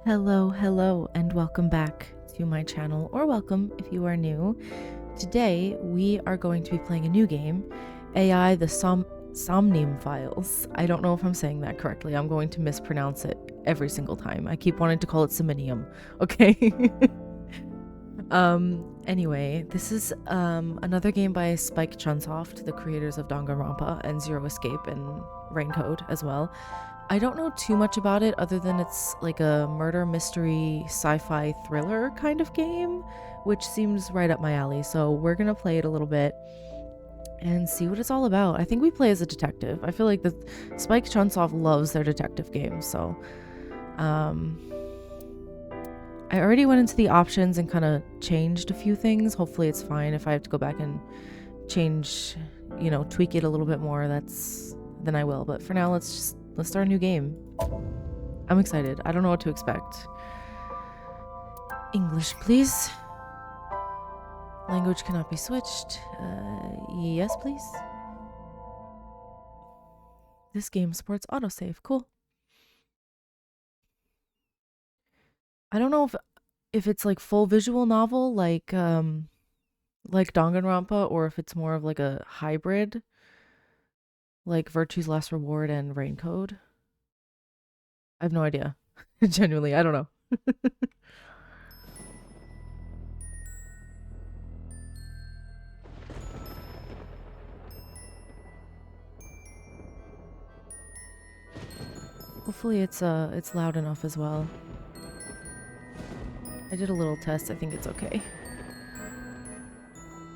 Hello, and welcome back to my channel, or welcome if you are new. Today, we are going to be playing a new game, AI the Somnium Files. I don't know if I'm saying that correctly. I'm going to mispronounce it every single time. I keep wanting to call it Somnium, okay? Anyway, this is another game by Spike Chunsoft, the creators of Danganronpa and Zero Escape and Raincode as well. I don't know too much about it other than it's like a murder mystery sci-fi thriller kind of game, which seems right up my alley. So we're gonna play it a little bit and see what it's all about. I think we play as a detective. I feel like the Spike Chunsoft loves their detective games, so I already went into the options and kind of changed a few things. Hopefully it's fine if I have to go back and change, you know, tweak it a little bit more, then I will. But for now, let's start a new game. I'm excited. I don't know what to expect. English, please. Language cannot be switched. Yes, please. This game supports autosave. Cool. I don't know if it's like full visual novel like Danganronpa, or if it's more of like a hybrid like Virtue's Last Reward and Raincode. I have no idea. Genuinely, I don't know. Hopefully it's loud enough as well. I did a little test. I think it's okay.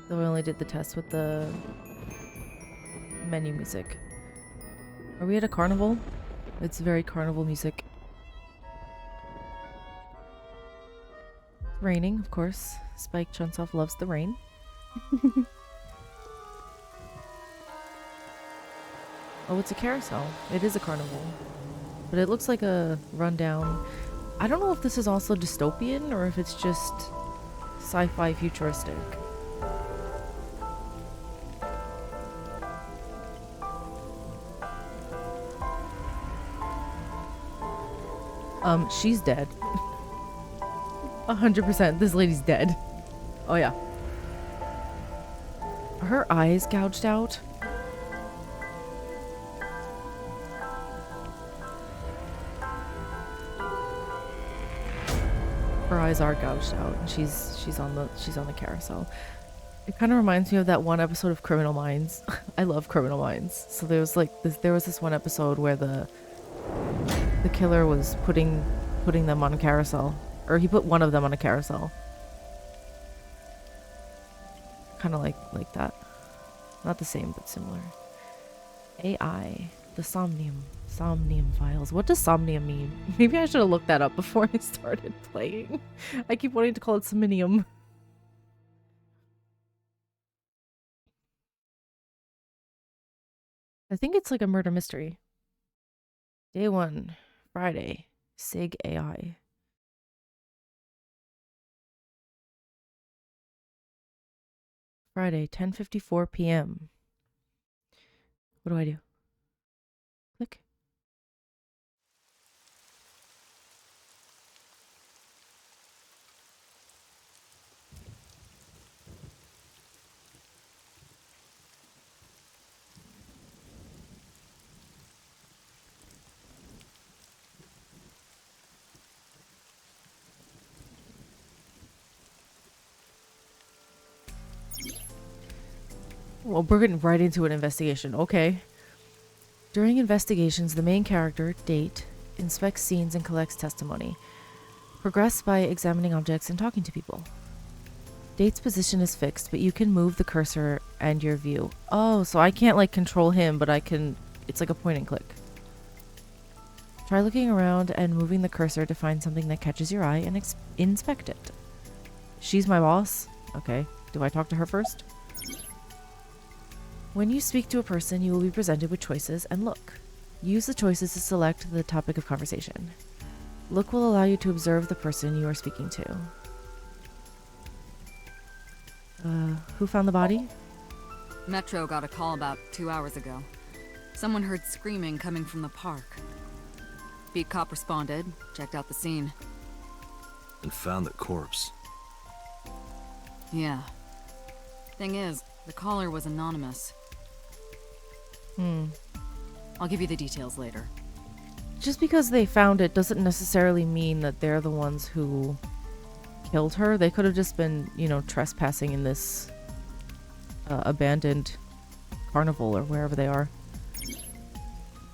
Though I only did the test with the menu music. Are we at a carnival? It's very carnival music. Raining, of course. Spike Chunsoft loves the rain. Oh, it's a carousel. It is a carnival. But it looks like a rundown. I don't know if this is also dystopian or if it's just sci-fi futuristic. She's dead. 100%. This lady's dead. Oh yeah. Are her eyes gouged out? Her eyes are gouged out, and she's on the carousel. It kind of reminds me of that one episode of Criminal Minds. I love Criminal Minds. So there was this one episode where the killer was putting them on a carousel, or he put one of them on a carousel. Kind of like that. Not the same, but similar. AI, the Somnium Files. What does Somnium mean? Maybe I should have looked that up before I started playing. I keep wanting to call it Somnium. I think it's like a murder mystery. Day 1, Friday, SIG AI. Friday, 10:54 p.m. What do I do? Click. Well, we're getting right into an investigation. Okay. During investigations, the main character, Date, inspects scenes and collects testimony. Progress by examining objects and talking to people. Date's position is fixed, but you can move the cursor and your view. Oh, so I can't like control him, but I can... It's like a point and click. Try looking around and moving the cursor to find something that catches your eye and inspect it. She's my boss? Okay. Do I talk to her first? When you speak to a person, you will be presented with choices and look. Use the choices to select the topic of conversation. Look will allow you to observe the person you are speaking to. Who found the body? Metro got a call about 2 hours ago. Someone heard screaming coming from the park. Beat cop responded, checked out the scene. and found the corpse. Yeah. Thing is, the caller was anonymous. I'll give you the details later. Just because they found it doesn't necessarily mean that they're the ones who killed her. They could have just been, you know, trespassing in this abandoned carnival or wherever they are.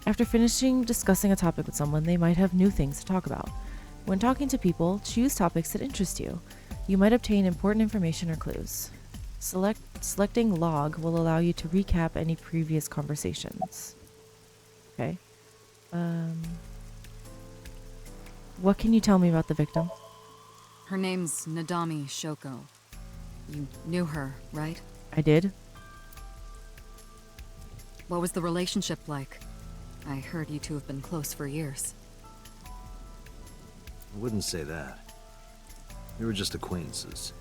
After finishing discussing a topic with someone, they might have new things to talk about. When talking to people, choose topics that interest you. You might obtain important information or clues. Selecting log will allow you to recap any previous conversations. Okay. What can you tell me about the victim? Her name's Nadami Shoko. You knew her, right? I did. What was the relationship like? I heard you two have been close for years. I wouldn't say that. We were just acquaintances.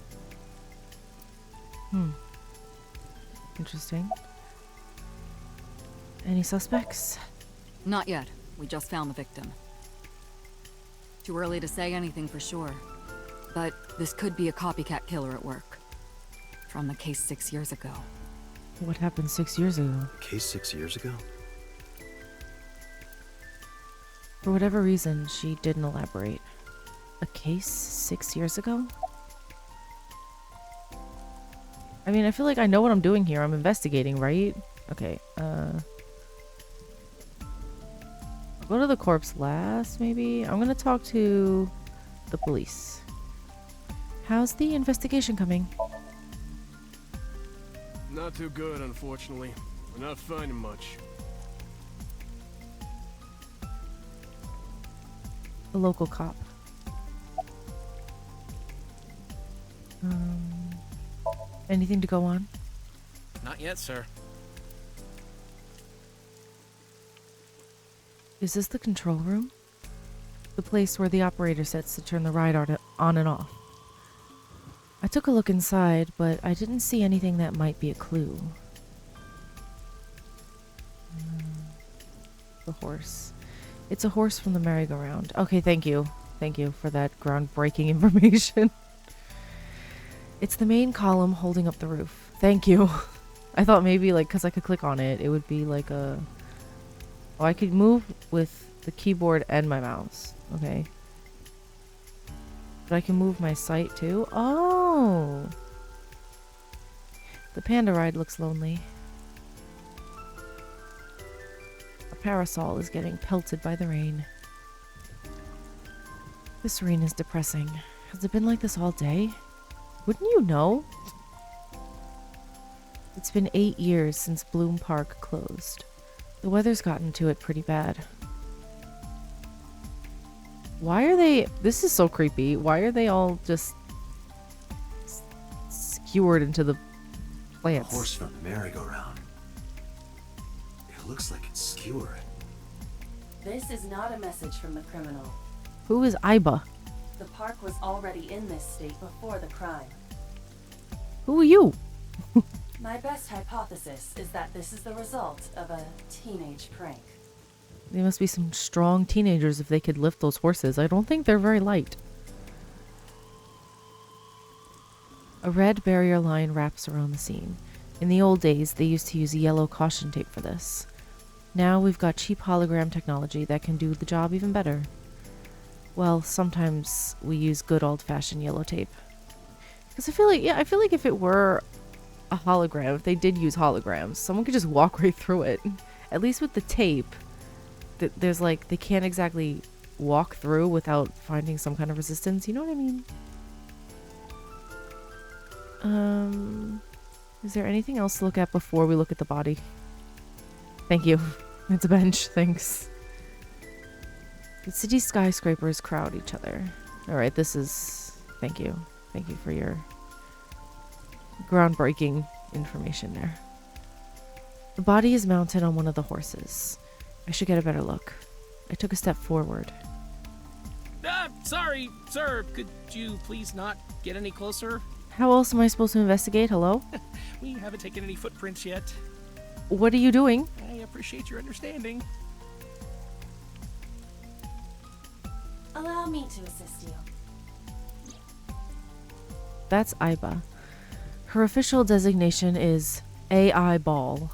Interesting. Any suspects? Not yet. We just found the victim. Too early to say anything for sure. But this could be a copycat killer at work. From the case 6 years ago. What happened 6 years ago? Case 6 years ago? For whatever reason, she didn't elaborate. A case 6 years ago? I mean, I feel like I know what I'm doing here. I'm investigating, right? Okay, go to the corpse last, maybe? I'm gonna talk to the police. How's the investigation coming? Not too good, unfortunately. We're not finding much. A local cop. Anything to go on? Not yet, sir. Is this the control room? The place where the operator sits to turn the ride on and off. I took a look inside, but I didn't see anything that might be a clue. The horse. It's a horse from the merry-go-round. Okay, thank you. Thank you for that groundbreaking information. It's the main column holding up the roof. Thank you. I thought maybe, like, because I could click on it, it would be like a... Oh, I could move with the keyboard and my mouse. Okay. But I can move my sight too? Oh! The panda ride looks lonely. A parasol is getting pelted by the rain. This rain is depressing. Has it been like this all day? Wouldn't you know? It's been 8 years since Bloom Park closed. The weather's gotten to it pretty bad. Why are they... This is so creepy. Why are they all just skewered into the plants? A horse from the merry-go-round. It looks like it's skewered. This is not a message from the criminal. Who is Iba? The park was already in this state before the crime. Who are you? My best hypothesis is that this is the result of a teenage prank. They must be some strong teenagers if they could lift those horses. I don't think they're very light. A red barrier line wraps around the scene. In the old days, they used to use yellow caution tape for this. Now we've got cheap hologram technology that can do the job even better. Well, sometimes we use good old-fashioned yellow tape. Because I feel like if it were a hologram, if they did use holograms, someone could just walk right through it. At least with the tape, there's like, they can't exactly walk through without finding some kind of resistance. You know what I mean? Is there anything else to look at before we look at the body? Thank you. It's a bench. Thanks. The city skyscrapers crowd each other. Alright, this is... Thank you. Thank you for your groundbreaking information there. The body is mounted on one of the horses. I should get a better look. I took a step forward. Sorry, sir. Could you please not get any closer? How else am I supposed to investigate? Hello? We haven't taken any footprints yet. What are you doing? I appreciate your understanding. Allow me to assist you. That's Iba. Her official designation is AI Ball.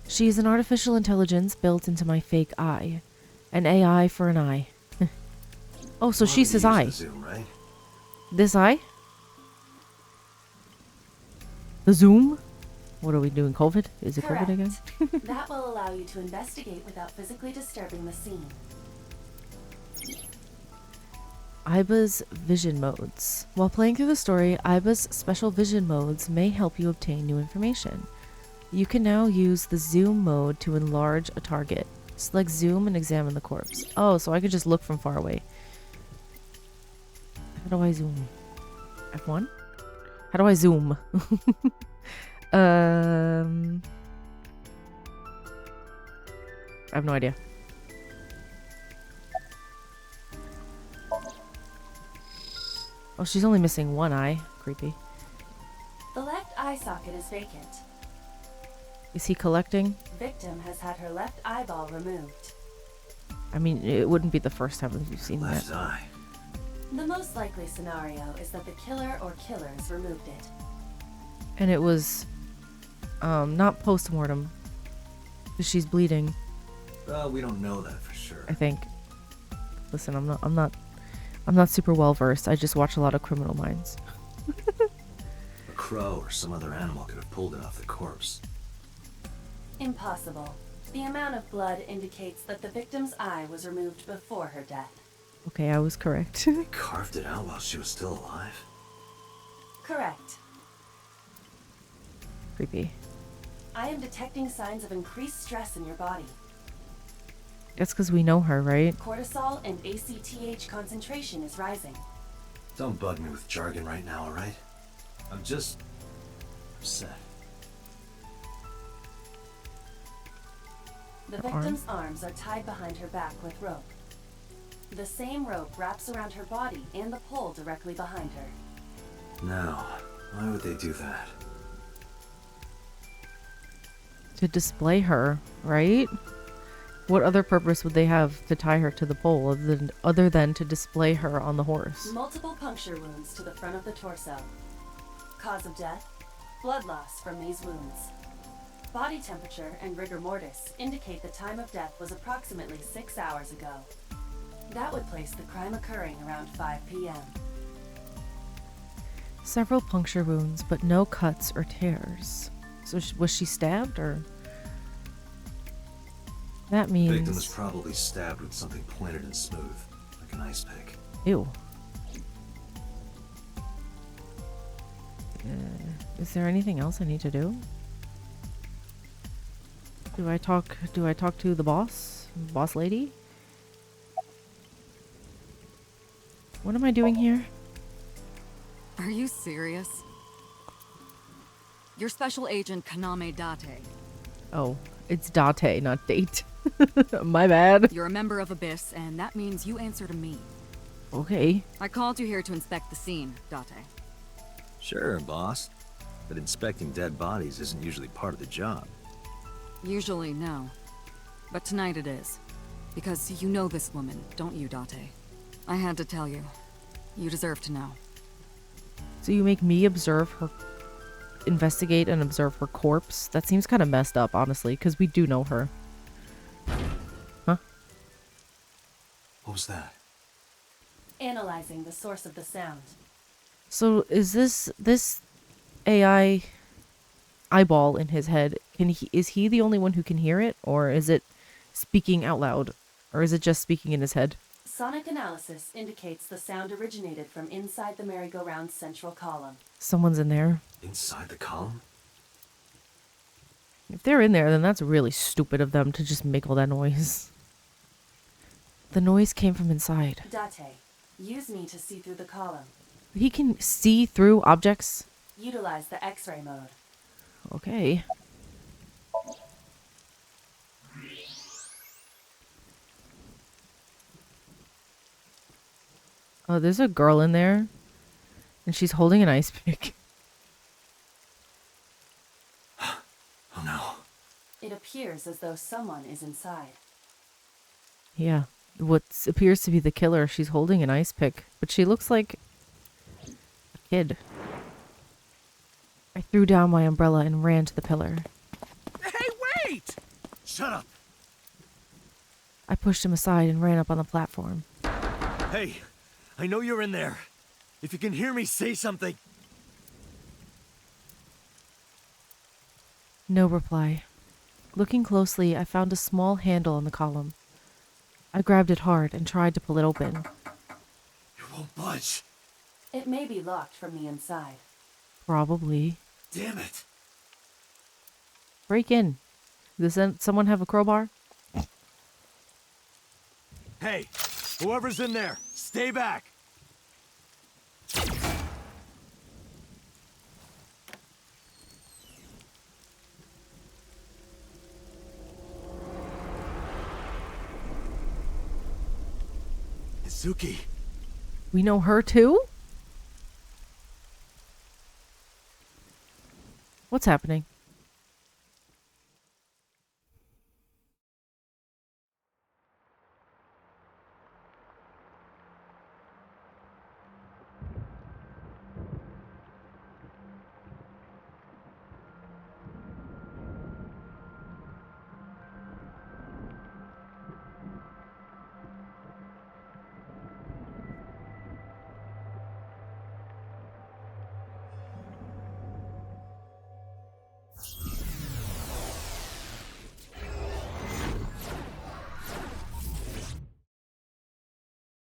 She is an artificial intelligence built into my fake eye. An AI for an eye. Oh, so she says I. Zoom, right? This eye? The Zoom? What are we doing, COVID? Is it Correct. COVID again? That will allow you to investigate without physically disturbing the scene. Iba's vision modes. While playing through the story, Iba's special vision modes may help you obtain new information. You can now use the zoom mode to enlarge a target. Select zoom and examine the corpse. Oh, so I could just look from far away. How do I zoom? F1? How do I zoom? I have no idea. Oh, she's only missing one eye. Creepy. The left eye socket is vacant. Is he collecting? Victim has had her left eyeball removed. I mean, it wouldn't be the first time we've seen Left that. eye. The most likely scenario is that the killer or killers removed it. And it was not post-mortem. 'Cause she's bleeding, Well, we don't know that for sure. I think. Listen, I'm not super well versed. I just watch a lot of Criminal Minds. A crow or some other animal could have pulled it off the corpse. Impossible. The amount of blood indicates that the victim's eye was removed before her death. Okay, I was correct. They carved it out while she was still alive. Correct. Creepy. I am detecting signs of increased stress in your body. That's because we know her, right? Cortisol and ACTH concentration is rising. Don't bug me with jargon right now, alright? I'm just upset. The Her victim's arms are tied behind her back with rope. The same rope wraps around her body and the pole directly behind her. Now, why would they do that? To display her, right? What other purpose would they have to tie her to the pole other than to display her on the horse? Multiple puncture wounds to the front of the torso. Cause of death? Blood loss from these wounds. Body temperature and rigor mortis indicate the time of death was approximately 6 hours ago. That would place the crime occurring around 5 p.m. Several puncture wounds, but no cuts or tears. So was she stabbed, or? That The victim was means... probably stabbed with something pointed and smooth, like an ice pick. Ew. Is there anything else I need to do? Do I talk to the boss? Boss lady? What am I doing here? Are you serious? You're Special Agent Kaname Date. Oh, it's Date, not Date. My bad. You're a member of Abyss, and that means you answer to me. Okay. I called you here to inspect the scene, Date. Sure, boss. But inspecting dead bodies isn't usually part of the job. Usually, no. But tonight it is. Because you know this woman, don't you, Date? I had to tell you. You deserve to know. So you make me investigate and observe her corpse? That seems kind of messed up, honestly, because we do know her. Huh? What was that? Analyzing the source of the sound. So is this AI eyeball in his head, is he the only one who can hear it, or is it speaking out loud, or is it just speaking in his head? Sonic analysis indicates the sound originated from inside the merry-go-round's central column. Someone's in there. Inside the column? If they're in there, then that's really stupid of them to just make all that noise. The noise came from inside. Date, use me to see through the column. He can see through objects? Utilize the X-ray mode. Okay. Oh, there's a girl in there, and she's holding an ice pick. Oh no. It appears as though someone is inside. Yeah. What appears to be the killer, she's holding an ice pick, but she looks like kid. I threw down my umbrella and ran to the pillar. Hey, wait! Shut up! I pushed him aside and ran up on the platform. Hey, I know you're in there. If you can hear me, say something. No reply. Looking closely, I found a small handle on the column. I grabbed it hard and tried to pull it open. You won't budge. It may be locked from the inside. Probably. Damn it. Break in. Does someone have a crowbar? Hey, whoever's in there, stay back. Izuki. We know her too? What's happening?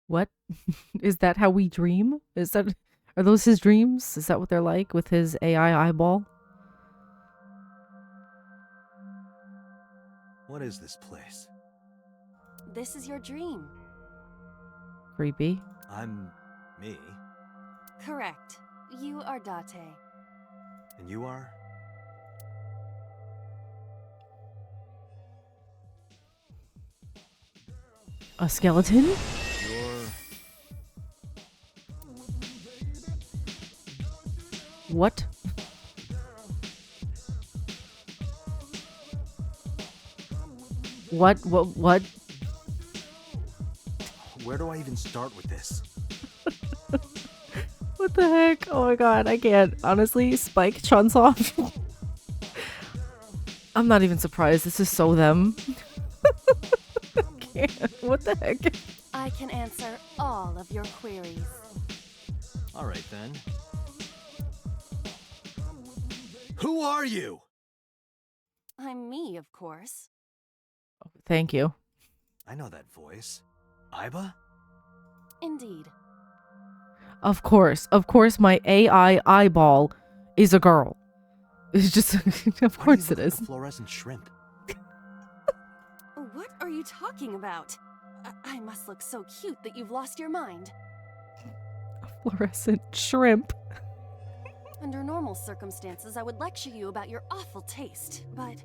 What? Is that how we dream? Are those his dreams? Is that what they're like with his AI eyeball? What is this place? This is your dream. Creepy. I'm me, Correct. You are Date. and you are? A skeleton? You're... What? What? Where do I even start with this? What the heck? Oh my god, I can't. Honestly, Spike Chunsoft. I'm not even surprised. This is so them. I can't. What the heck? I can answer all of your queries. All right, then. Who are you? I'm me, of course. Thank you. I know that voice. Aiba? Indeed. Of course, my AI eyeball is a girl. It's just, of course it is. Fluorescent shrimp. What are you talking about? I must look so cute that you've lost your mind. Fluorescent shrimp. Under normal circumstances, I would lecture you about your awful taste, but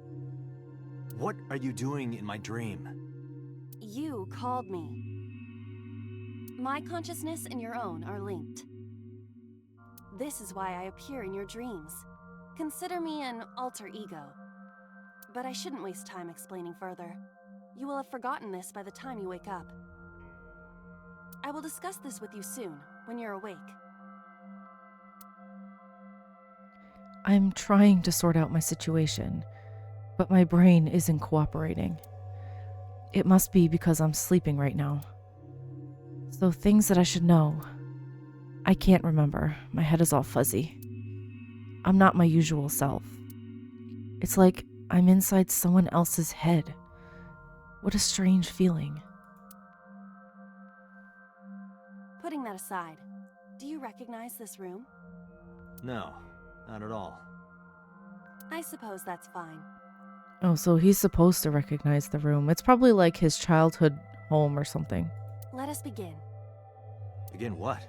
What are you doing in my dream? you called me. My consciousness and your own are linked. This is why I appear in your dreams. Consider me an alter ego. But I shouldn't waste time explaining further. You will have forgotten this by the time you wake up. I will discuss this with you soon, when you're awake. I'm trying to sort out my situation, but my brain isn't cooperating. It must be because I'm sleeping right now. So things that I should know, I can't remember. My head is all fuzzy. I'm not my usual self. It's like I'm inside someone else's head. What a strange feeling. Putting that aside, do you recognize this room? No, not at all. I suppose that's fine. Oh, so he's supposed to recognize the room. It's probably like his childhood home or something. Let us begin. Again, what?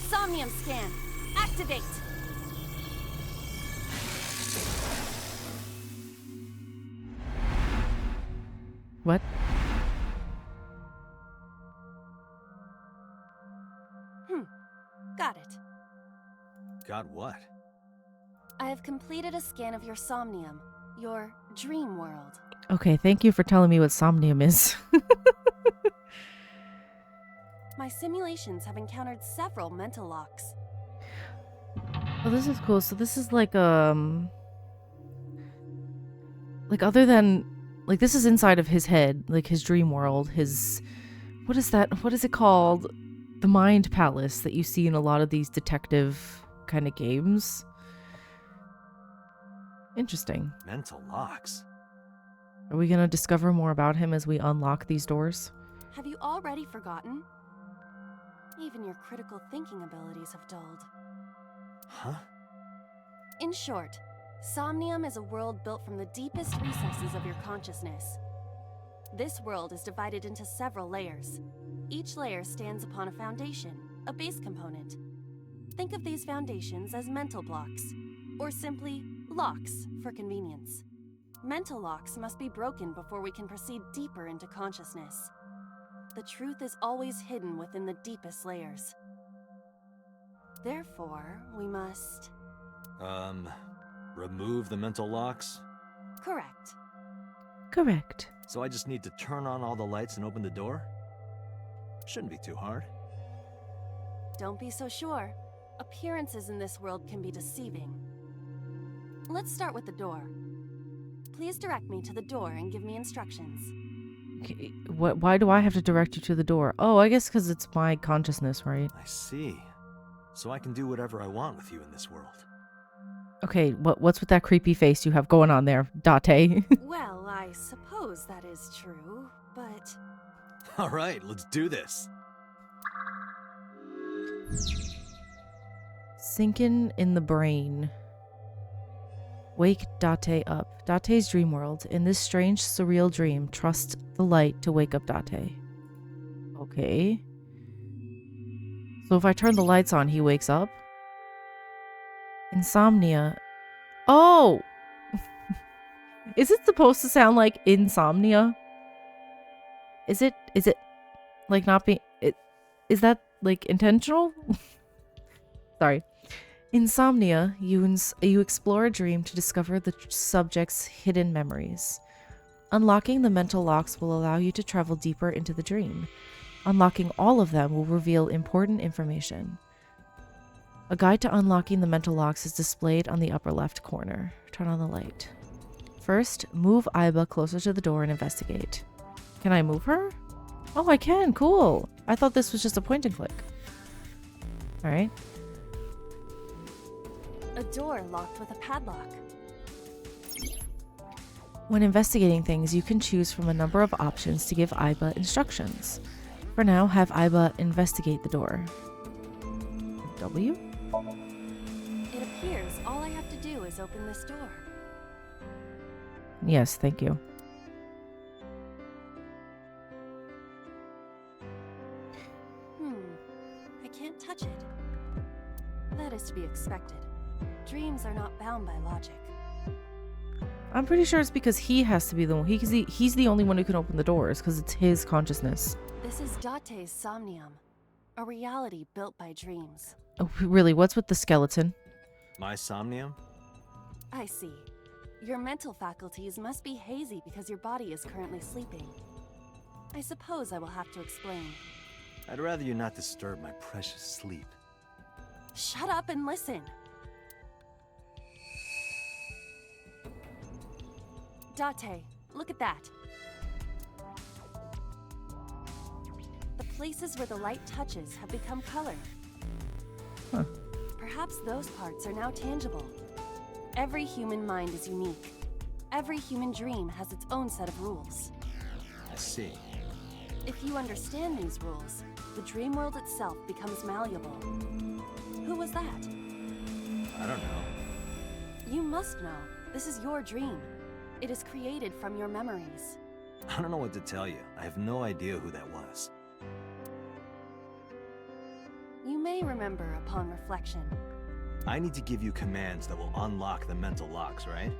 Somnium scan. Activate. What? Got it. Got what? I have completed a scan of your somnium, your dream world. Okay, thank you for telling me what Somnium is. my simulations have encountered several mental locks. Oh, this is cool. So this is like other than like this is inside of his head, like his dream world, his what is that? What is it called? The mind palace that you see in a lot of these detective kind of games. Interesting. Mental locks. Are we gonna discover more about him as we unlock these doors? Have you already forgotten? Even your critical thinking abilities have dulled. Huh? In short, Somnium is a world built from the deepest recesses of your consciousness. This world is divided into several layers. Each layer stands upon a foundation, a base component. Think of these foundations as mental blocks, or simply locks for convenience. Mental locks must be broken before we can proceed deeper into consciousness. The truth is always hidden within the deepest layers. Therefore, we must... Remove the mental locks? Correct. Correct. So I just need to turn on all the lights and open the door? Shouldn't be too hard. Don't be so sure. Appearances in this world can be deceiving. Let's start with the door. Please direct me to the door and give me instructions. Okay, why do I have to direct you to the door? Oh, I guess because it's my consciousness, right? I see. So I can do whatever I want with you in this world. Okay, what's with that creepy face you have going on there, Date? Well, I suppose that is true, but... Alright, let's do this. Sinking in the brain. Wake Date up. Date's dream world. In this strange, surreal dream, trust the light to wake up Date. Okay. So if I turn the lights on, he wakes up? Insomnia. Oh! Is it supposed to sound like insomnia? Is it like not being... Is that like intentional? Sorry. Insomnia, you explore a dream to discover the subject's hidden memories. Unlocking the mental locks will allow you to travel deeper into the dream. Unlocking all of them will reveal important information. A guide to unlocking the mental locks is displayed on the upper left corner. Turn on the light. First, move Aiba closer to the door and investigate. Can I move her? Oh, I can. Cool. I thought this was just a point and click. All right. A door locked with a padlock. When investigating things, you can choose from a number of options to give Aiba instructions. For now, have Aiba investigate the door. W? It appears all I have to do is open this door. Yes, thank you. I can't touch it. That is to be expected. Dreams are not bound by logic. I'm pretty sure it's because he has to be the one. He's the only one who can open the doors because it's his consciousness. This is Date's Somnium, a reality built by dreams. Oh, really? What's with the skeleton? My Somnium? I see. Your mental faculties must be hazy because your body is currently sleeping. I suppose I will have to explain. I'd rather you not disturb my precious sleep. Shut up and listen. Date, look at that. The places where the light touches have become colored. Huh. Perhaps those parts are now tangible. Every human mind is unique. Every human dream has its own set of rules. I see. If you understand these rules, the dream world itself becomes malleable. Who was that? I don't know. You must know. This is your dream. It is created from your memories. I don't know what to tell you. I have no idea who that was. You may remember upon reflection. I need to give you commands that will unlock the mental locks, right?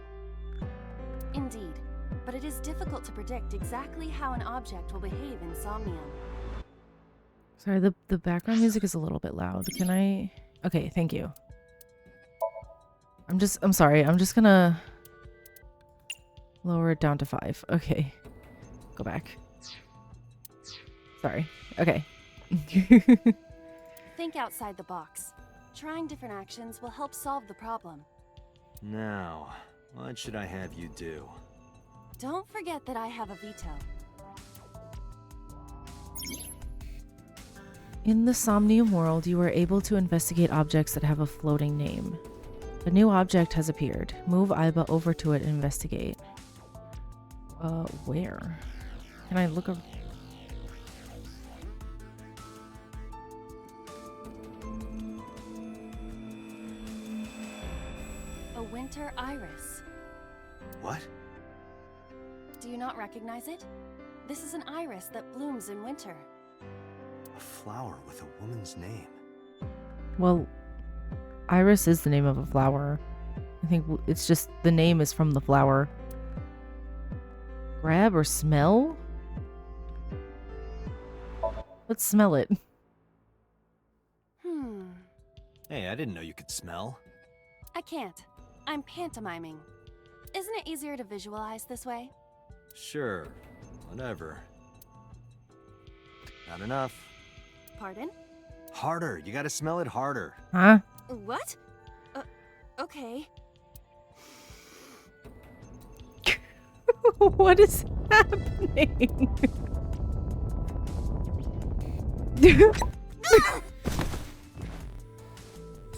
Indeed, but it is difficult to predict exactly how an object will behave in Somnium. Sorry, the background music is a little bit loud. Can I... Okay, thank you. I'm sorry. I'm just gonna lower it down to 5. Okay. Go back. Sorry. Okay. Think outside the box. Trying different actions will help solve the problem. Now, what should I have you do? Don't forget that I have a veto. In the Somnium world, you are able to investigate objects that have a floating name. A new object has appeared. Move Iba over to it and investigate. Where? Can I look up? A winter iris. What? Do you not recognize it? This is an iris that blooms in winter. A flower with a woman's name. Well, Iris is the name of a flower. I think it's just the name is from the flower. Grab or smell? Let's smell it. Hey, I didn't know you could smell. I can't. I'm pantomiming. Isn't it easier to visualize this way? Sure, whatever. Not enough. Pardon? Harder, you gotta smell it harder. Huh? What? Okay. What is happening?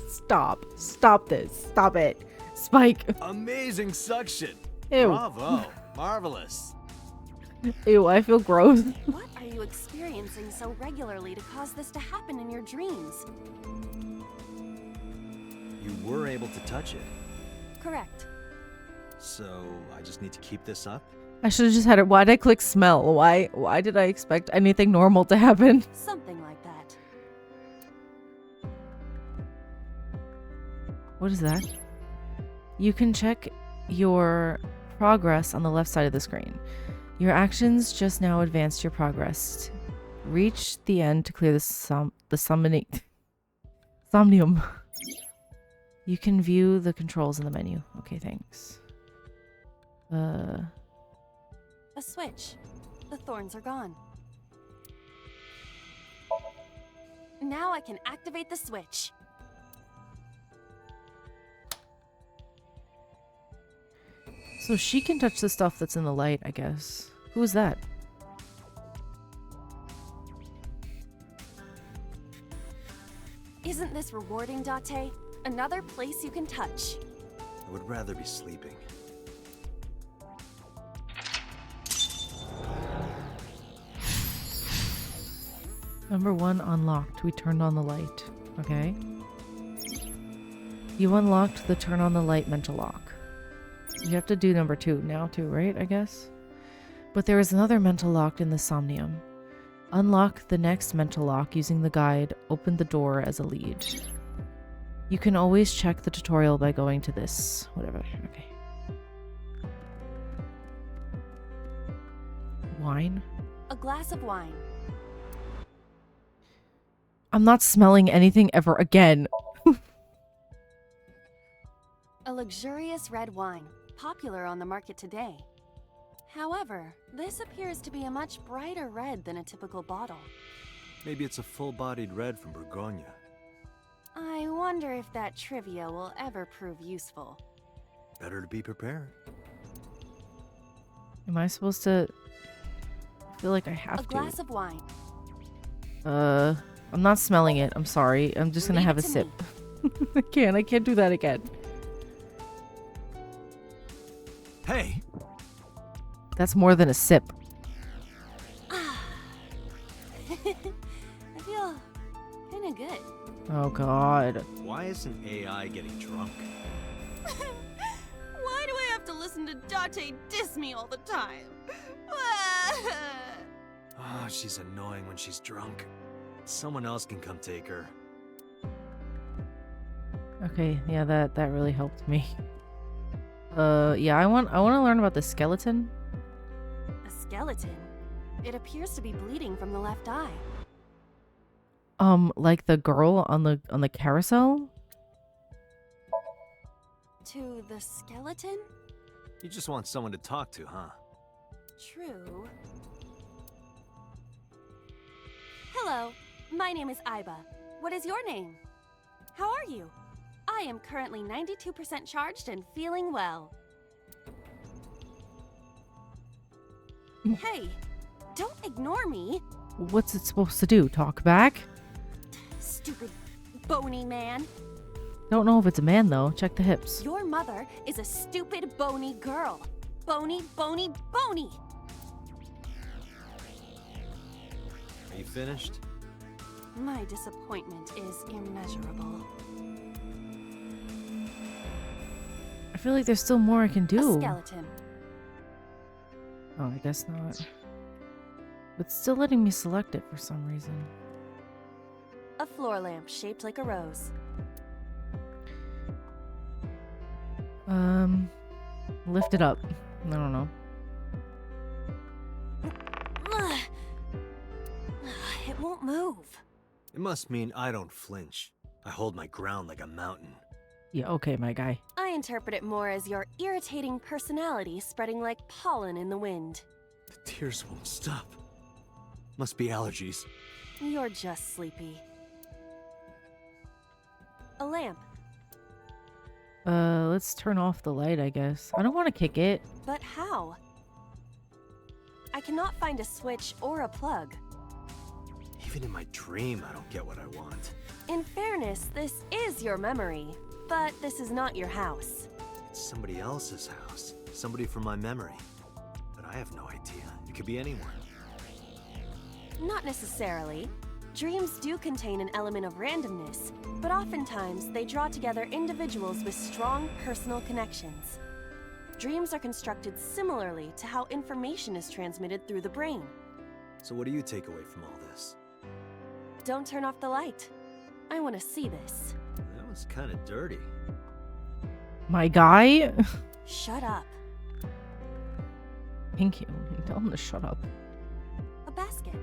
Stop. Stop this. Stop it. Spike. Amazing suction! Ew. Bravo! Marvelous! Ew, I feel gross. What are you experiencing so regularly to cause this to happen in your dreams? You were able to touch it, Correct. so I just need to keep this up? I should have just had it. Why'd I click smell? Why did I expect anything normal to happen? Something like that. What is that? You can check your progress on the left side of the screen. Your actions just now advanced your progress. Reach the end to clear the summoning Somnium. You can view the controls in the menu. Okay, thanks. A switch. The thorns are gone. Now I can activate the switch. So she can touch the stuff that's in the light, I guess. Who is that? Isn't this rewarding, Date? Another place you can touch. I would rather be sleeping. Number 1 unlocked. We turned on the light. Okay. You unlocked the turn on the light mental lock. You have to do number 2 now too, right? I guess. But there is another mental lock in the Somnium. Unlock the next mental lock using the guide. Open the door as a lead. You can always check the tutorial by going to this. Whatever. Okay. Wine? A glass of wine. I'm not smelling anything ever again. A luxurious red wine, popular on the market today. However, this appears to be a much brighter red than a typical bottle. Maybe it's a full-bodied red from Bourgogne. I wonder if that trivia will ever prove useful. Better to be prepared. Am I supposed to... I feel like I have A glass of wine. I'm not smelling it. I'm sorry. I'm just gonna Leave have it a to sip. me. I can't do that again. Hey! That's more than a sip. I feel kinda good. Oh god. Why isn't AI getting drunk? Why do I have to listen to Date diss me all the time? Oh, she's annoying when she's drunk. Someone else can come take her. Okay, yeah, that really helped me. Yeah, I want to learn about the skeleton. A skeleton? It appears to be bleeding from the left eye. Like the girl on the carousel? To the skeleton? You just want someone to talk to, huh? True. Hello, My name is Iba. What is your name? How are you? I am currently 92% charged and feeling well. Hey, don't ignore me, What's it supposed to do? Talk back? stupid bony man. Don't know if it's a man though. Check the hips. Your mother is a stupid bony girl. Bony, bony, bony. Are you finished? My disappointment is immeasurable. I feel like there's still more I can A do. skeleton. Oh, I guess not. But still letting me select it for some reason. A floor lamp shaped like a rose. Lift it up. I don't know. Ugh. It won't move. It must mean I don't flinch. I hold my ground like a mountain. Yeah, okay, my guy. I interpret it more as your irritating personality spreading like pollen in the wind. The tears won't stop. Must be allergies. You're just sleepy. A lamp. Let's turn off the light, I guess. I don't want to kick it. But how? I cannot find a switch or a plug. Even in my dream, I don't get what I want. In fairness, this is your memory, but this is not your house. It's somebody else's house. Somebody from my memory. But I have no idea. It could be anyone. Not necessarily. Dreams do contain an element of randomness, but oftentimes they draw together individuals with strong personal connections. Dreams are constructed similarly to how information is transmitted through the brain. So what do you take away from all this? Don't turn off the light. I want to see this. That was kind of dirty. My guy? Shut up. Thank you. Tell him to shut up. A basket.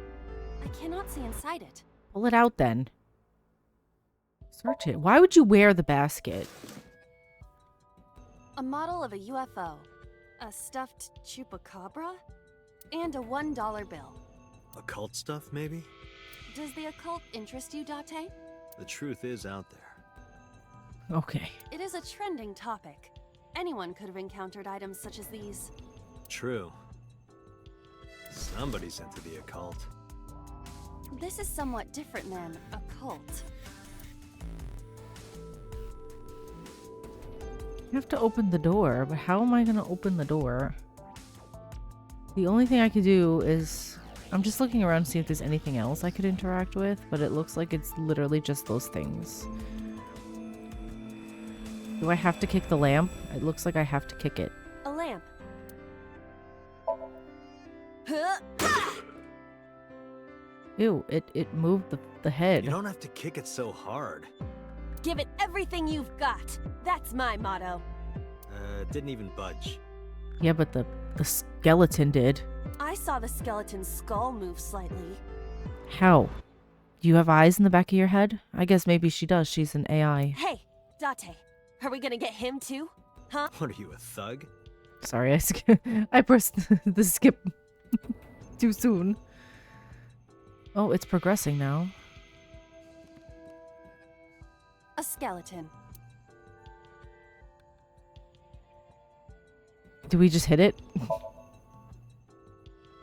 I cannot see inside it. Pull it out then. Search it. Why would you wear the basket? A model of a UFO, a stuffed chupacabra, and a $1 bill. Occult stuff, maybe? Does the occult interest you, Date? The truth is out there. Okay. It is a trending topic. Anyone could have encountered items such as these. True. Somebody's into the occult. This is somewhat different than occult. You have to open the door, but how am I going to open the door? The only thing I could do is... I'm just looking around to see if there's anything else I could interact with, but it looks like it's literally just those things. Do I have to kick the lamp? It looks like I have to kick it. A lamp. Ew, it moved the head. You don't have to kick it so hard. Give it everything you've got. That's my motto. Didn't even budge. Yeah, but the skeleton did. I saw the skeleton's skull move slightly. How? Do you have eyes in the back of your head? I guess maybe she does. She's an AI. Hey, Date, are we gonna get him too? Huh? What are you, a thug? Sorry, I pressed the skip too soon. Oh, it's progressing now. A skeleton. Do we just hit it?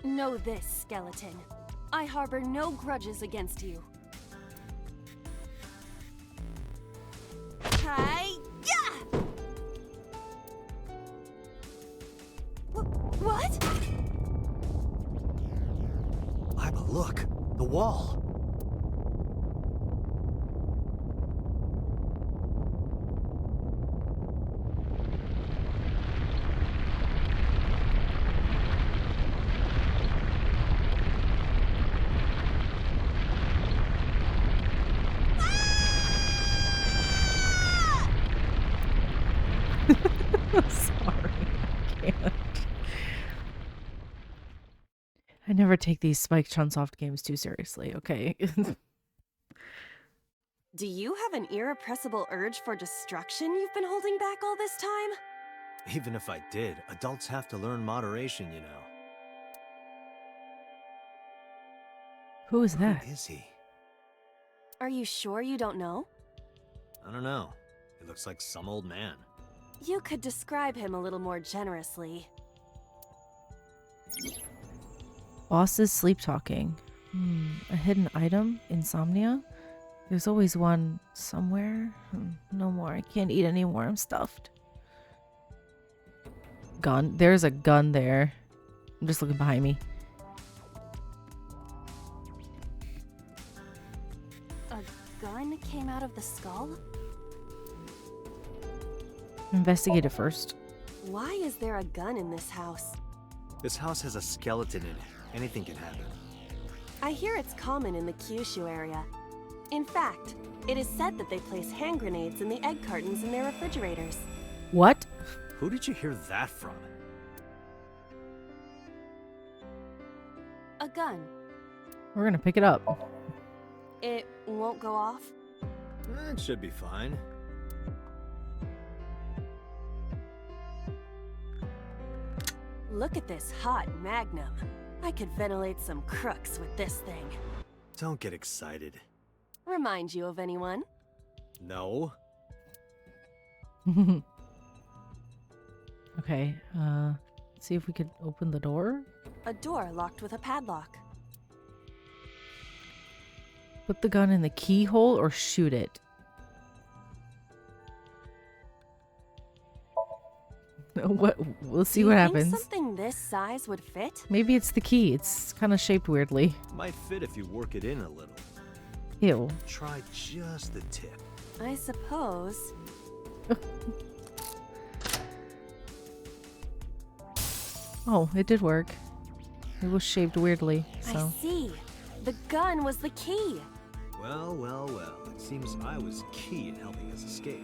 Know this, skeleton. I harbor no grudges against you. Hi-ya! What? Iba, look! The wall! Sorry, I can't. I never take these Spike Chunsoft games too seriously, okay? Do you have an irrepressible urge for destruction you've been holding back all this time? Even if I did, adults have to learn moderation, you know. Who is that? Who is he? Are you sure you don't know? I don't know. He looks like some old man. You could describe him a little more generously. Boss is sleep talking. A hidden item? Insomnia? There's always one somewhere. No more. I can't eat anymore. I'm stuffed. Gun. There's a gun there. I'm just looking behind me. A gun came out of the skull? Investigate it first. Why is there a gun in this house? This house has a skeleton in it. Anything can happen. I hear it's common in the Kyushu area. In fact, it is said that they place hand grenades in the egg cartons in their refrigerators. What? Who did you hear that from? A gun. We're gonna pick it up. It won't go off? It should be fine. Look at this hot magnum. I could ventilate some crooks with this thing. Don't get excited. Remind you of anyone? No. Okay, see if we could open the door. A door locked with a padlock. Put the gun in the keyhole or shoot it. What? We'll see what happens. Think something this size would fit? Maybe it's the key. It's kind of shaped weirdly. Might fit if you work it in a little. Ew. Try just the tip. I suppose. Oh, it did work. It was shaped weirdly, so. I see. The gun was the key. Well, well, well. It seems I was key in helping us escape.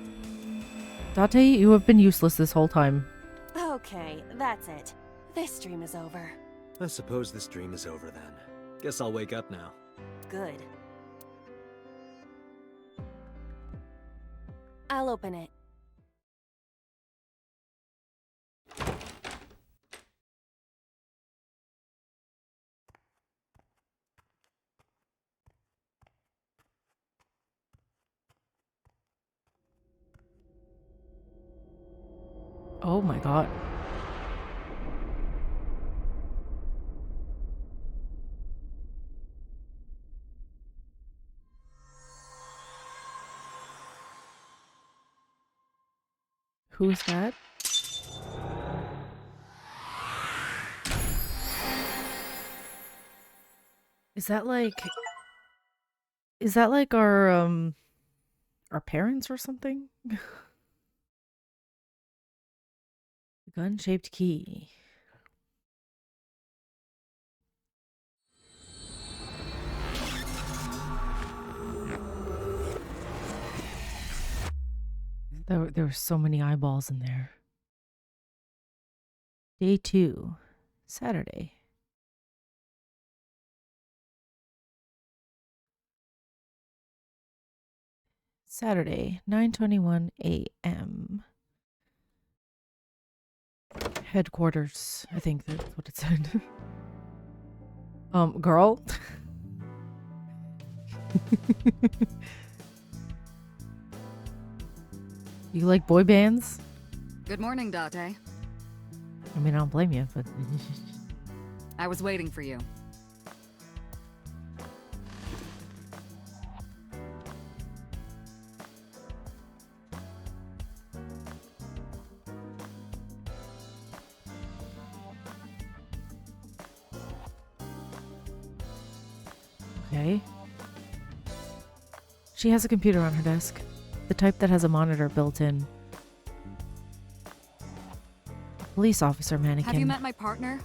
Date, you have been useless this whole time. Okay, that's it. This dream is over. I suppose this dream is over then. Guess I'll wake up now. Good. I'll open it. Oh my god. Who is that? Is that like our parents or something? Gun-shaped key. There were so many eyeballs in there. Day 2, Saturday. Saturday, 9:21 a.m. Headquarters. I think that's what it said. Girl. You like boy bands? Good morning, Date. I mean, I don't blame you, but I was waiting for you. okay. She has a computer on her desk. The type that has a monitor built in. A police officer mannequin. Have you met my partner?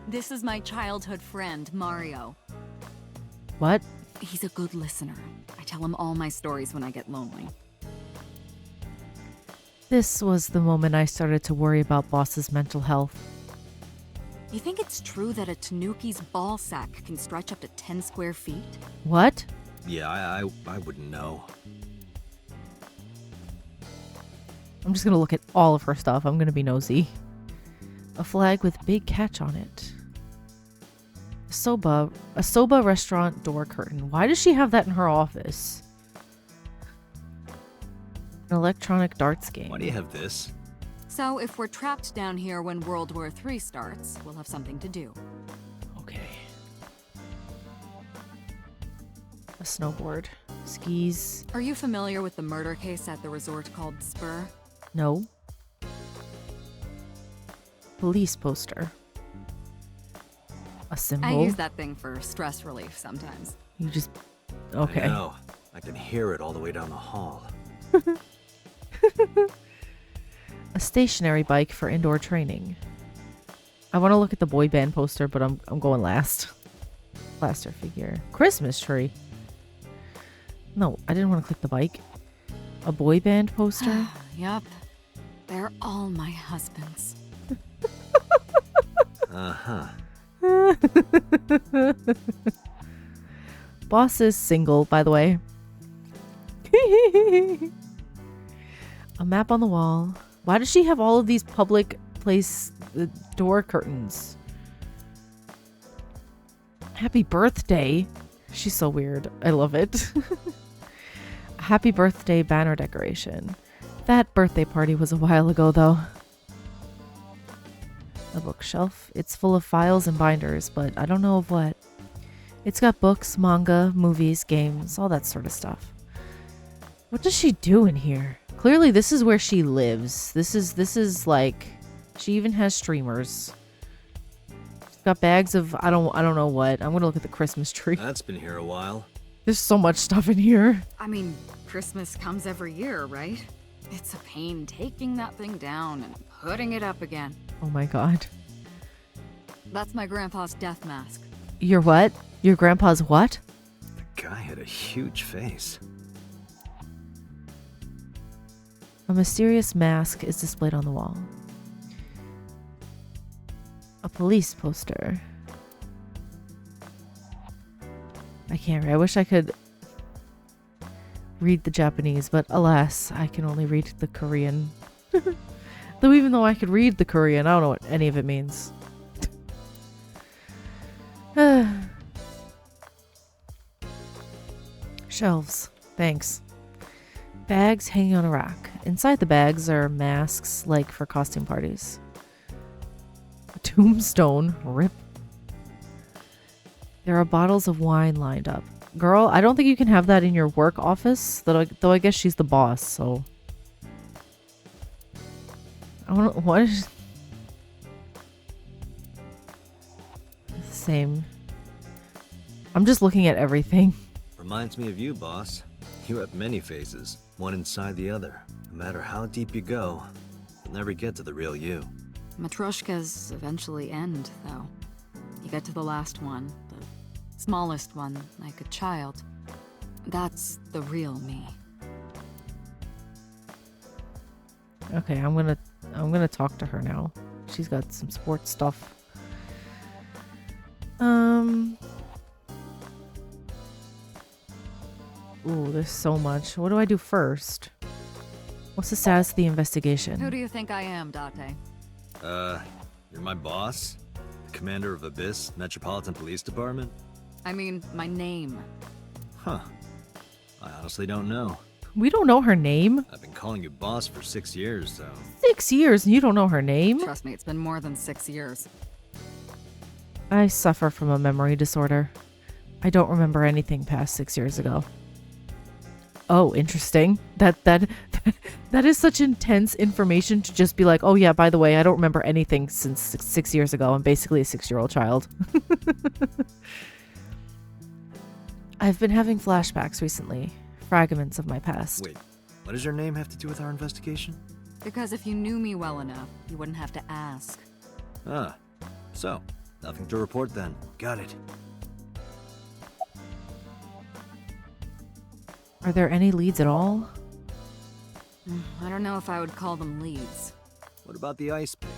This is my childhood friend, Mario. What? He's a good listener. I tell him all my stories when I get lonely. This was the moment I started to worry about Boss's mental health. You think it's true that a tanuki's ball sack can stretch up to 10 square feet? What? Yeah, I wouldn't know. I'm just gonna look at all of her stuff. I'm gonna be nosy. A flag with big catch on it. A soba restaurant door curtain. Why does she have that in her office? An electronic darts game. Why do you have this? So if we're trapped down here when World War III starts, we'll have something to do. Okay. A snowboard. Skis. Are you familiar with the murder case at the resort called Spur? No. Police poster. A symbol. I use that thing for stress relief sometimes. You just... Okay. I know. I can hear it all the way down the hall. A stationary bike for indoor training. I want to look at the boy band poster, but I'm going last. Plaster figure. Christmas tree. No, I didn't want to click the bike. A boy band poster. Yup. They're all my husbands. Uh-huh. Boss is single, by the way. A map on the wall. Why does she have all of these public place door curtains? Happy birthday. She's so weird. I love it. A happy birthday banner decoration. That birthday party was a while ago, though. A bookshelf. It's full of files and binders, but I don't know of what. It's got books, manga, movies, games, all that sort of stuff. What does she do in here? Clearly this is where she lives. This is like, she even has streamers. She's got bags of I don't know what. I'm gonna look at the Christmas tree. That's been here a while. There's so much stuff in here. I mean, Christmas comes every year, right? It's a pain taking that thing down and putting it up again. Oh my god. That's my grandpa's death mask. Your what? Your grandpa's what? The guy had a huge face. A mysterious mask is displayed on the wall. A police poster. I can't read. I wish I could read the Japanese, but alas, I can only read the Korean. Though even though I could read the Korean, I don't know what any of it means. Shelves. Thanks. Bags hanging on a rack. Inside the bags are masks, like for costume parties. A tombstone. Rip. There are bottles of wine lined up. Girl, I don't think you can have that in your work office, though I guess she's the boss, so... I don't know, what is... It's the same. I'm just looking at everything. Reminds me of you, boss. You have many faces, one inside the other. No matter how deep you go, you'll never get to the real you. Matryoshkas eventually end, though. You get to the last one, the smallest one, like a child. That's the real me. Okay, I'm gonna talk to her now. She's got some sports stuff. Ooh, there's so much. What do I do first? What's the status of the investigation? Who do you think I am, Date? You're my boss? The commander of Abyss Metropolitan Police Department? I mean, my name. Huh. I honestly don't know. We don't know her name. I've been calling you boss for 6 years, so... 6 years and you don't know her name? Trust me, it's been more than 6 years. I suffer from a memory disorder. I don't remember anything past 6 years ago. Oh, interesting. That is such intense information to just be like, oh yeah, by the way, I don't remember anything since six years ago. I'm basically a 6-year-old child. I've been having flashbacks recently. Fragments of my past. Wait, what does your name have to do with our investigation? Because if you knew me well enough, you wouldn't have to ask. Ah, so, nothing to report then. Got it. Are there any leads at all? I don't know if I would call them leads. What about the ice pick?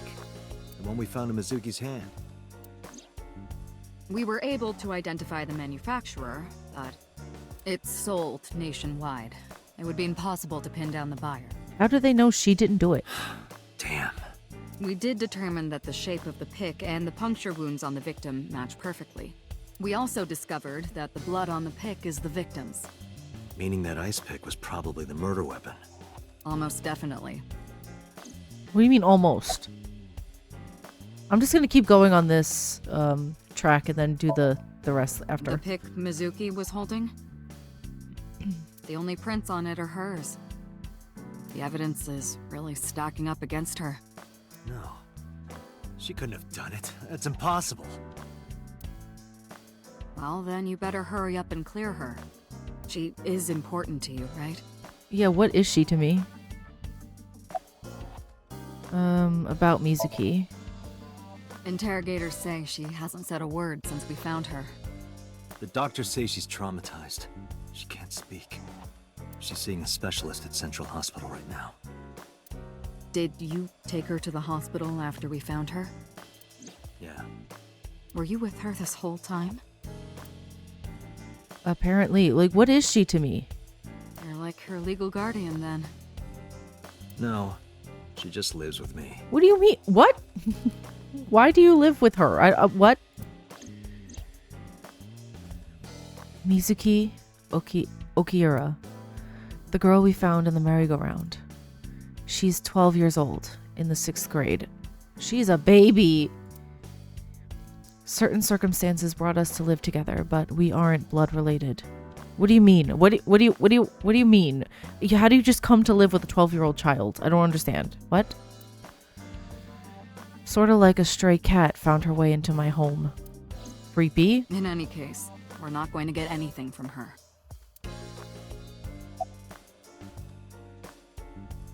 The one we found in Mizuki's hand? We were able to identify the manufacturer, but it's sold nationwide. It would be impossible to pin down the buyer. How do they know she didn't do it? Damn. We did determine that the shape of the pick and the puncture wounds on the victim match perfectly. We also discovered that the blood on the pick is the victim's. Meaning that ice pick was probably the murder weapon. Almost definitely. What do you mean almost? I'm just gonna keep going on this track and then do the rest after. The pic Mizuki was holding? The only prints on it are hers. The evidence is really stacking up against her. No. She couldn't have done it. That's impossible. Well, then you better hurry up and clear her. She is important to you, right? Yeah, what is she to me? About Mizuki. Interrogators say she hasn't said a word since we found her. The doctors say she's traumatized. She can't speak. She's seeing a specialist at Central Hospital right now. Did you take her to the hospital after we found her? Yeah. Were you with her this whole time? Apparently. Like, what is she to me? You're like her legal guardian, then. No. She just lives with me. What do you mean? What? Why do you live with her? What? Mizuki Okiura. The girl we found in the merry-go-round. She's 12 years old, in the 6th grade. She's a baby! Certain circumstances brought us to live together, but we aren't blood related. What do you mean? What do you mean? How do you just come to live with a 12-year-old child? I don't understand. What? Sort of like a stray cat found her way into my home. Creepy? In any case, we're not going to get anything from her.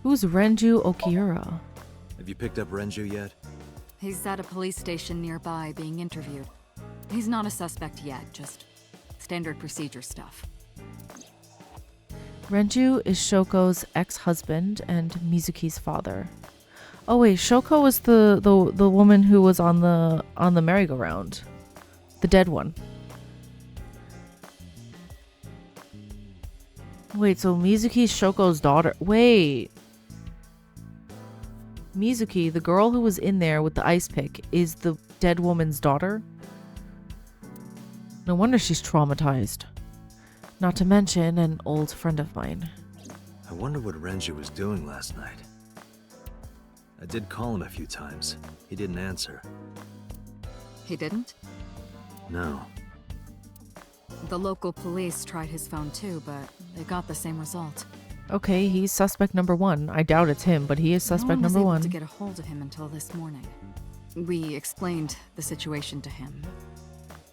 Who's Renju Okiura? Have you picked up Renju yet? He's at a police station nearby being interviewed. He's not a suspect yet, just standard procedure stuff. Renju is Shoko's ex-husband and Mizuki's father. Oh wait, Shoko was the woman who was on the merry-go-round. The dead one. Wait, so Mizuki's Shoko's daughter. Wait. Mizuki, the girl who was in there with the ice pick, is the dead woman's daughter? No wonder she's traumatized. Not to mention an old friend of mine. I wonder what Renju was doing last night. I did call him a few times. He didn't answer. He didn't? No. The local police tried his phone too, but they got the same result. Okay, he's suspect number 1. I doubt it's him, but he is suspect number 1. No one was able to get a hold of him until this morning. We explained the situation to him.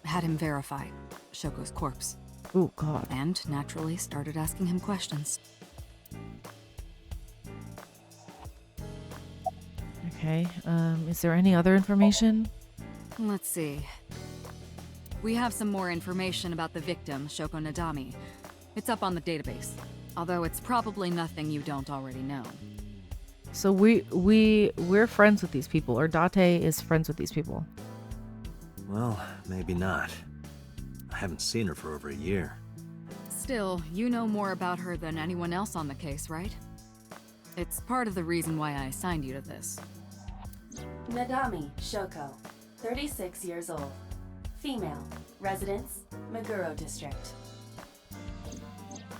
Had him verify Shoko's corpse. Oh, God. And naturally started asking him questions. Okay, is there any other information? Let's see. We have some more information about the victim, Shoko Nadami. It's up on the database, although it's probably nothing you don't already know. So we're friends with these people, or Date is friends with these people. Well, maybe not. I haven't seen her for over a year. Still, you know more about her than anyone else on the case, right? It's part of the reason why I assigned you to this. Nadami Shoko, 36 years old. Female. Residence, Meguro District.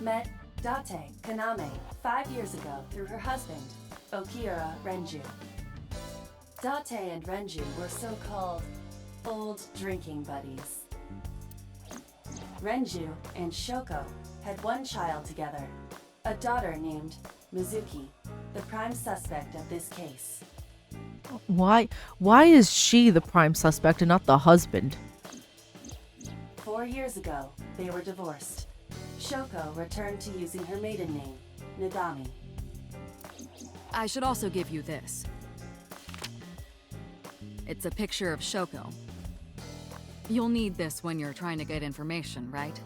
Met Date Kaname 5 years ago through her husband, Okiura Renju. Date and Renju were so-called old drinking buddies. Renju and Shoko had one child together, a daughter named Mizuki, the prime suspect of this case. Why is she the prime suspect and not the husband? 4 years ago, they were divorced. Shoko returned to using her maiden name, Nadami. I should also give you this. It's a picture of Shoko. You'll need this when you're trying to get information, right?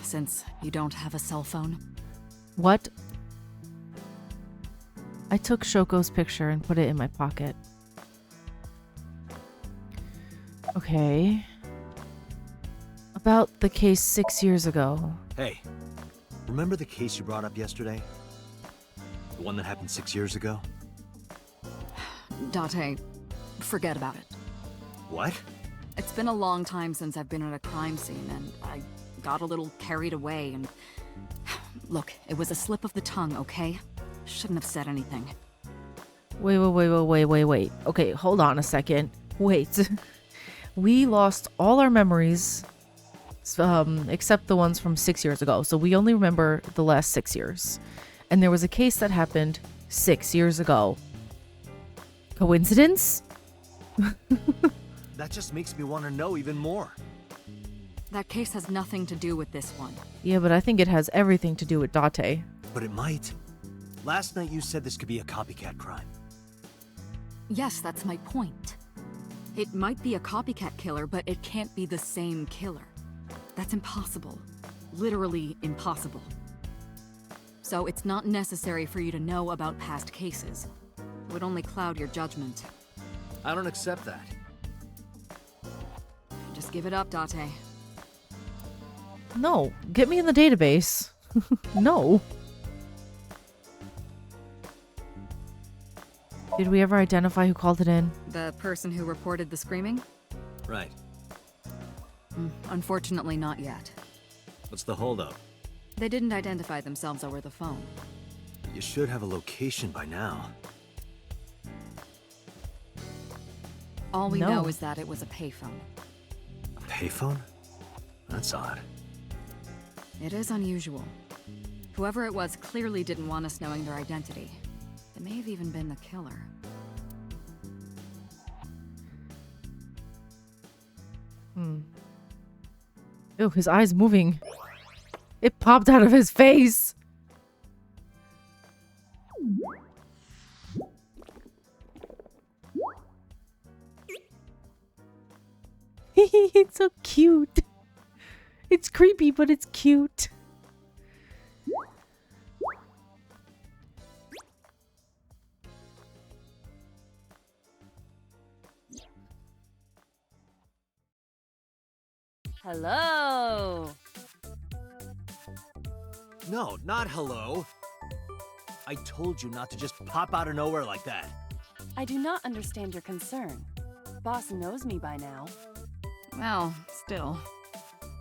Since you don't have a cell phone. What? I took Shoko's picture and put it in my pocket. Okay. About the case 6 years ago. Hey, remember the case you brought up yesterday? The one that happened 6 years ago? Date, forget about it. What? It's been a long time since I've been at a crime scene, and I got a little carried away, and... Look, it was a slip of the tongue, okay? Shouldn't have said anything. Wait. Okay, hold on a second. Wait. We lost all our memories, except the ones from 6 years ago. So we only remember the last 6 years. And there was a case that happened 6 years ago. Coincidence? That just makes me want to know even more. That case has nothing to do with this one. Yeah, but I think it has everything to do with Date. But it might. Last night you said this could be a copycat crime. Yes, that's my point. It might be a copycat killer, but it can't be the same killer. That's impossible. Literally impossible. So it's not necessary for you to know about past cases. It would only cloud your judgment. I don't accept that. Just give it up, Date. No, get me in the database. No. Did we ever identify who called it in? The person who reported the screaming? Right. Unfortunately, not yet. What's the holdup? They didn't identify themselves over the phone. You should have a location by now. All we No. know is that it was a payphone. A payphone? That's odd. It is unusual. Whoever it was clearly didn't want us knowing their identity. It may have even been the killer. Ew, his eye's moving. It popped out of his face. It's so cute. It's creepy, but it's cute. Hello. No, not hello. I told you not to just pop out of nowhere like that. I do not understand your concern. Boss knows me by now. Well, still.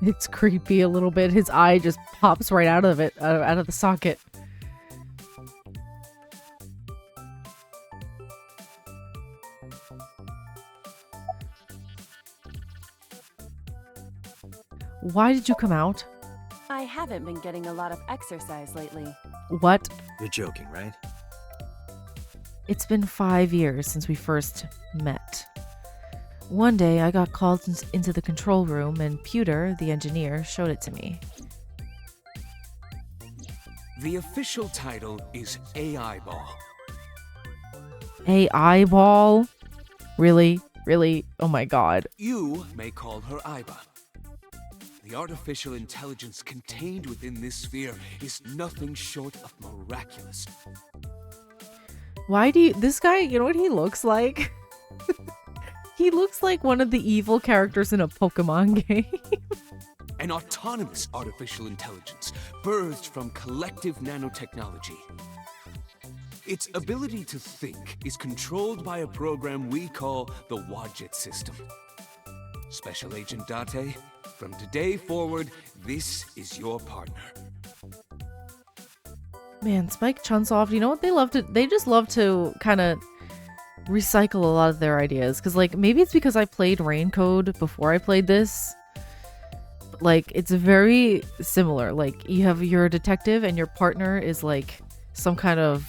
It's creepy a little bit. His eye just pops right out of it, out of the socket. Why did you come out? I haven't been getting a lot of exercise lately. What? You're joking, right? It's been 5 years since we first met. One day I got called into the control room and Pewter, the engineer, showed it to me. The official title is AI Ball. AI ball? Really? Really? Oh my god. You may call her Iba. The artificial intelligence contained within this sphere is nothing short of miraculous. Why do you... This guy, you know what he looks like? He looks like one of the evil characters in a Pokemon game. An autonomous artificial intelligence birthed from collective nanotechnology. Its ability to think is controlled by a program we call the Wadjet system. Special Agent Date, from today forward, this is your partner. Man, Spike Chunsoft, you know what they love to... They just love to kind of recycle a lot of their ideas. Because, like, maybe it's because I played Rain Code before I played this. But, like, it's very similar. Like, you're a detective and your partner is, like, some kind of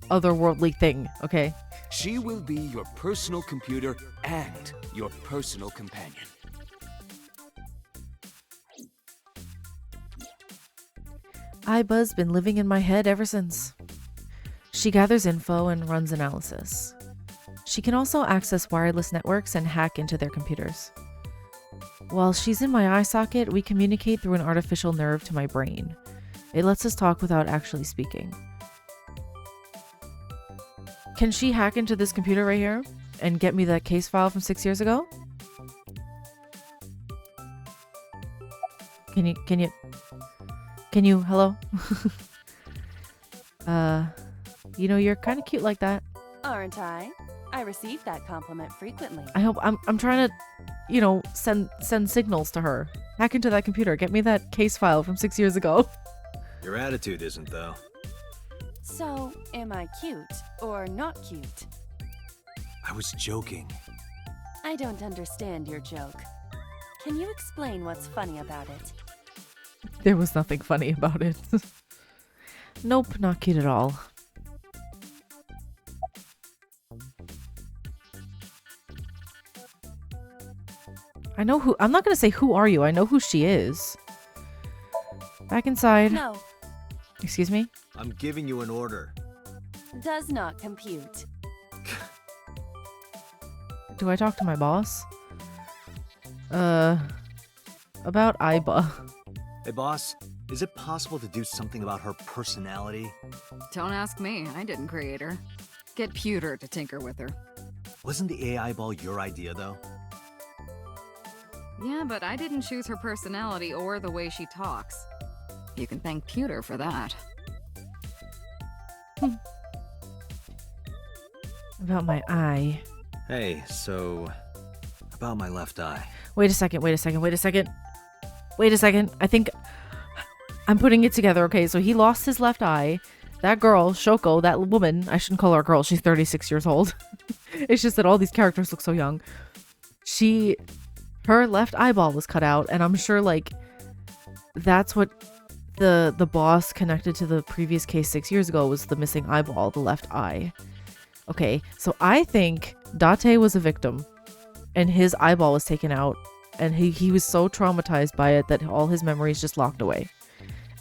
otherworldly thing, okay? She will be your personal computer and your personal companion. Iba's been living in my head ever since. She gathers info and runs analysis. She can also access wireless networks and hack into their computers. While she's in my eye socket, we communicate through an artificial nerve to my brain. It lets us talk without actually speaking. Can she hack into this computer right here and get me that case file from 6 years ago? Can you, hello? You know, you're kind of cute like that. Aren't I? I receive that compliment frequently. I hope, I'm trying to, you know, send signals to her. Hack into that computer. Get me that case file from 6 years ago. Your attitude isn't, though. So, am I cute or not cute? I was joking. I don't understand your joke. Can you explain what's funny about it? There was nothing funny about it. Nope, not cute at all. I know who. I'm not gonna say who are you. I know who she is. Back inside. No, Excuse me? I'm giving you an order. does not compute. Do I talk to my boss? About Iba. Hey, boss, is it possible to do something about her personality? Don't ask me. I didn't create her. Get Pewter to tinker with her. Wasn't the AI ball your idea, though? Yeah, but I didn't choose her personality or the way she talks. You can thank Pewter for that. About my eye. Hey, so... about my left eye. Wait a second. I think I'm putting it together. Okay, so he lost his left eye. That girl, Shoko, that woman, I shouldn't call her a girl. She's 36 years old. It's just that all these characters look so young. Her left eyeball was cut out, and I'm sure, like, that's what the boss connected to the previous case 6 years ago was the missing eyeball, the left eye. Okay, so I think Date was a victim, and his eyeball was taken out, and he was so traumatized by it that all his memories just locked away.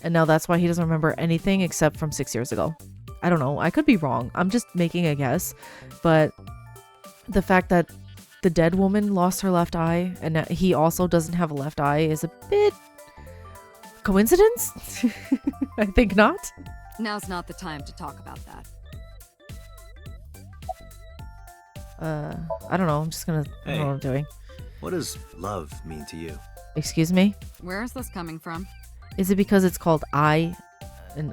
And now that's why he doesn't remember anything except from 6 years ago. I don't know. I could be wrong. I'm just making a guess. But the fact that the dead woman lost her left eye and that he also doesn't have a left eye is a bit coincidence? I think not. Now's not the time to talk about that. I don't know. I'm just gonna... I don't know what I'm doing. What does love mean to you? Excuse me? Where is this coming from? Is it because it's called I in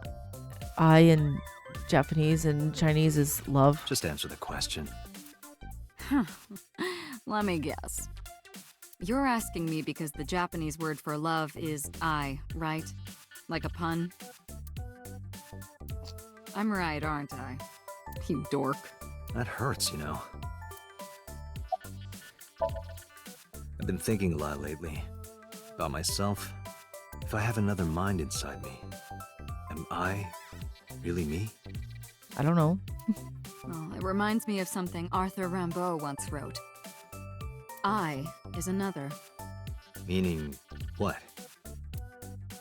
Japanese and Chinese is love? Just answer the question. Let me guess. You're asking me because the Japanese word for love is I, right? Like a pun? I'm right, aren't I? You dork. That hurts, you know. I've been thinking a lot lately. About myself. If I have another mind inside me, am I really me? I don't know. Well, it reminds me of something Arthur Rimbaud once wrote. I is another. Meaning what?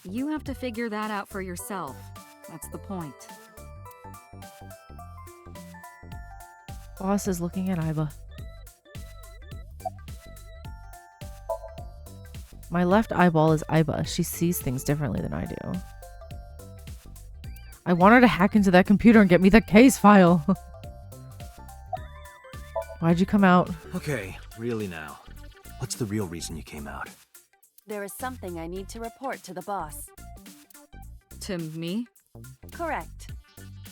You have to figure that out for yourself. That's the point. Boss is looking at Iba. My left eyeball is Iba. She sees things differently than I do. I want her to hack into that computer and get me the case file. Why'd you come out? Okay, really now. What's the real reason you came out? There is something I need to report to the boss. To me? Correct.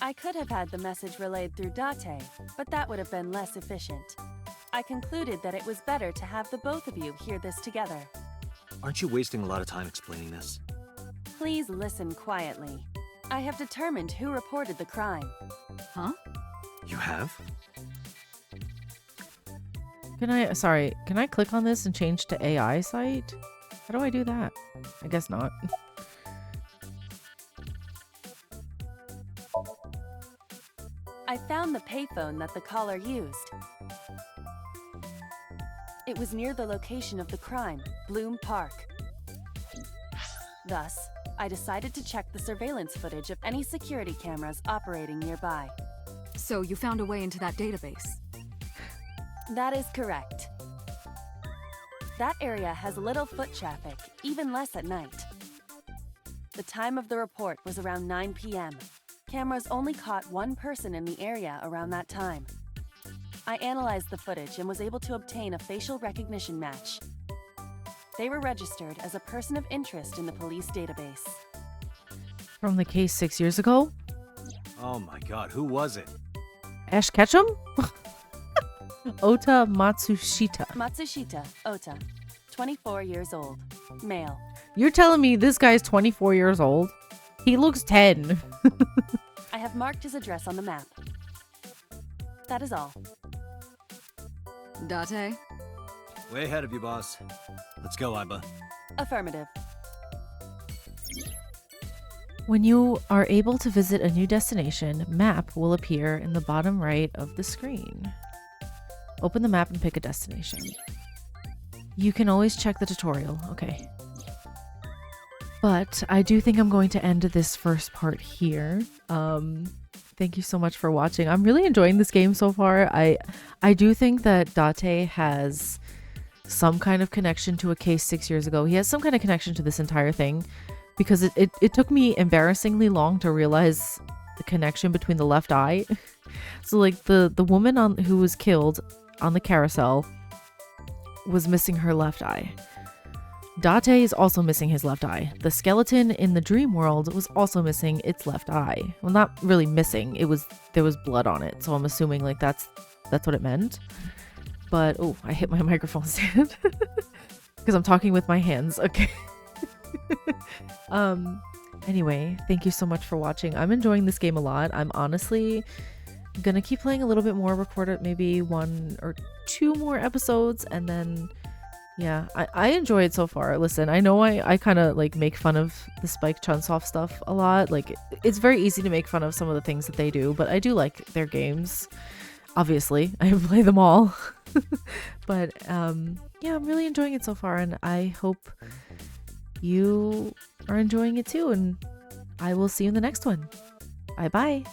I could have had the message relayed through Date, but that would have been less efficient. I concluded that it was better to have the both of you hear this together. Aren't you wasting a lot of time explaining this? Please listen quietly. I have determined who reported the crime. Huh? You have? Can I click on this and change to AI site? How do I do that? I guess not. I found the payphone that the caller used. It was near the location of the crime, Bloom Park. Thus, I decided to check the surveillance footage of any security cameras operating nearby. So you found a way into that database? That is correct. That area has little foot traffic, even less at night. The time of the report was around 9 p.m. Cameras only caught one person in the area around that time. I analyzed the footage and was able to obtain a facial recognition match. They were registered as a person of interest in the police database. From the case 6 years ago? Oh my god, who was it? Ash Ketchum? Ota Matsushita. Matsushita Ota, 24 years old, male. You're telling me this guy's 24 years old? He looks 10. I I have marked his address on the map. That is all. Date? Way ahead of you, boss. Let's go, Iba. Affirmative. When you are able to visit a new destination, map will appear in the bottom right of the screen. Open the map and pick a destination. You can always check the tutorial. Okay. But I do think I'm going to end this first part here. Thank you so much for watching. I'm really enjoying this game so far. I do think that Date has some kind of connection to a case 6 years ago. He has some kind of connection to this entire thing, because it took me embarrassingly long to realize the connection between the left eye. So like the woman who was killed on the carousel was missing her left eye. Date is also missing his left eye. The skeleton in the dream world was also missing its left eye. Well, not really missing. There was blood on it, so I'm assuming like that's what it meant. But oh, I hit my microphone stand because I'm talking with my hands. Okay. Anyway, thank you so much for watching. I'm enjoying this game a lot. I'm honestly gonna keep playing a little bit more, record it maybe 1 or 2 more episodes, and then yeah, I enjoy it so far. Listen, I know I kind of like make fun of the Spike Chunsoft stuff a lot. Like, it's very easy to make fun of some of the things that they do, but I do like their games. Obviously, I play them all. But yeah, I'm really enjoying it so far, and I hope you are enjoying it too, and I will see you in the next one. Bye bye.